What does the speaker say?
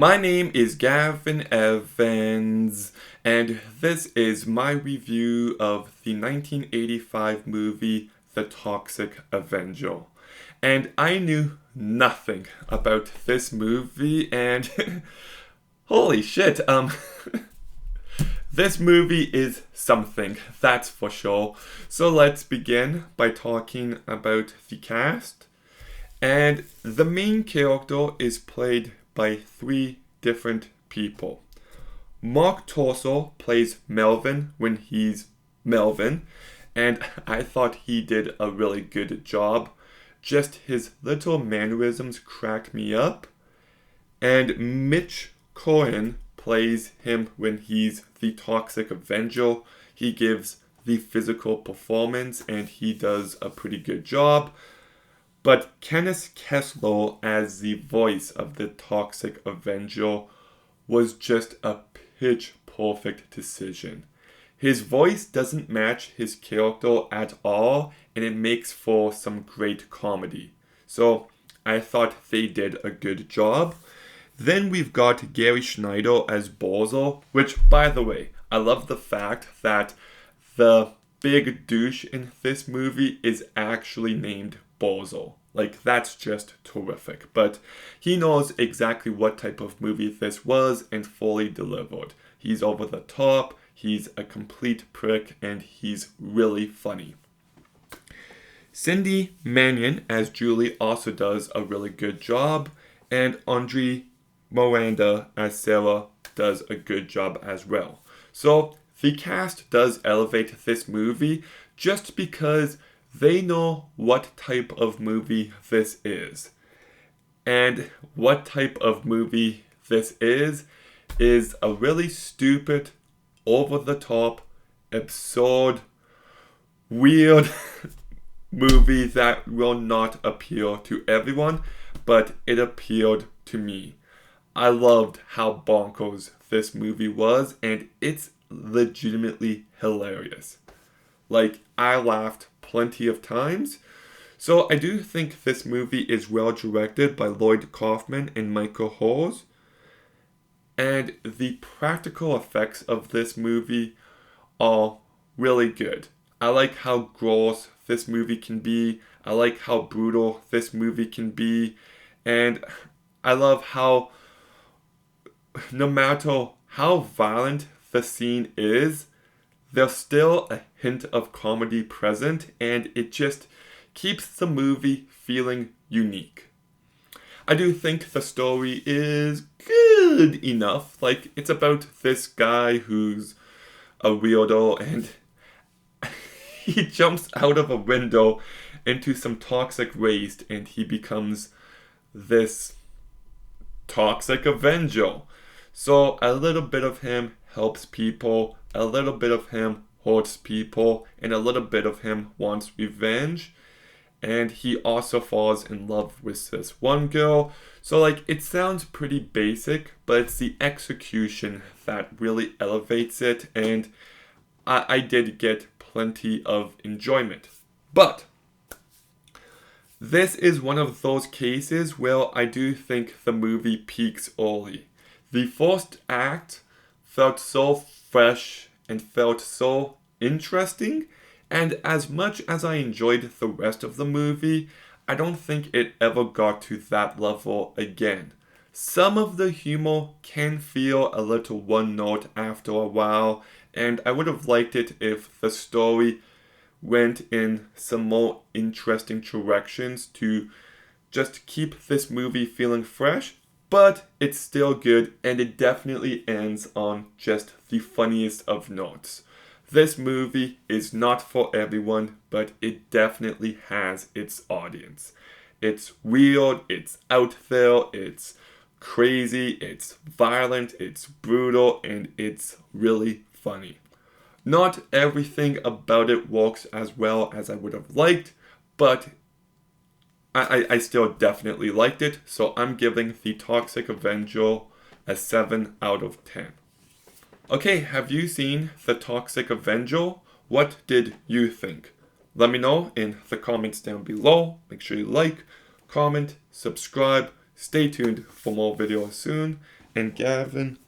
My name is Gavin Evans, and this is my review of the 1985 movie The Toxic Avenger. And I knew nothing about this movie, and holy shit, this movie is something, that's for sure. So let's begin by talking about the cast. And the main character is played by three different people. Mark Torso plays Melvin when he's Melvin, and I thought he did a really good job. Just his little mannerisms crack me up. And Mitch Cohen plays him when he's the Toxic Avenger. He gives the physical performance and he does a pretty good job. But Kenneth Kessler as the voice of the Toxic Avenger was just a pitch perfect decision. His voice doesn't match his character at all, and it makes for some great comedy. So I thought they did a good job. Then we've got Gary Schneider as Bozo, which, by the way, I love the fact that the big douche in this movie is actually named Bozo. Like, that's just terrific. But he knows exactly what type of movie this was and fully delivered. He's over the top, he's a complete prick, and he's really funny. Cindy Mannion as Julie also does a really good job, and Andre Miranda as Sarah does a good job as well. So the cast does elevate this movie just because they know what type of movie this is. And what type of movie this is a really stupid, over-the-top, absurd, weird movie that will not appeal to everyone, but it appealed to me. I loved how bonkers this movie was, and it's legitimately hilarious. Like, I laughed plenty of times. So I do think this movie is well directed by Lloyd Kaufman and Michael Hawes. And the practical effects of this movie are really good. I like how gross this movie can be. I like how brutal this movie can be. And I love how no matter how violent the scene is, there's still a hint of comedy present, and it just keeps the movie feeling unique. I do think the story is good enough. Like, it's about this guy who's a weirdo, and he jumps out of a window into some toxic waste, and he becomes this Toxic Avenger. So a little bit of him helps people, a little bit of him hurts people, and a little bit of him wants revenge. And he also falls in love with this one girl. So, like, it sounds pretty basic, but it's the execution that really elevates it, and I did get plenty of enjoyment. But this is one of those cases where I do think the movie peaks early. The first act felt so fresh and felt so interesting, and as much as I enjoyed the rest of the movie, I don't think it ever got to that level again. Some of the humor can feel a little one note after a while, and I would have liked it if the story went in some more interesting directions to just keep this movie feeling fresh. But it's still good, and it definitely ends on just the funniest of notes. This movie is not for everyone, but it definitely has its audience. It's weird, it's out there, it's crazy, it's violent, it's brutal, and it's really funny. Not everything about it works as well as I would have liked, but I still definitely liked it, so I'm giving The Toxic Avenger a 7 out of 10. Okay, have you seen The Toxic Avenger? What did you think? Let me know in the comments down below. Make sure you like, comment, subscribe. Stay tuned for more videos soon. and Gavin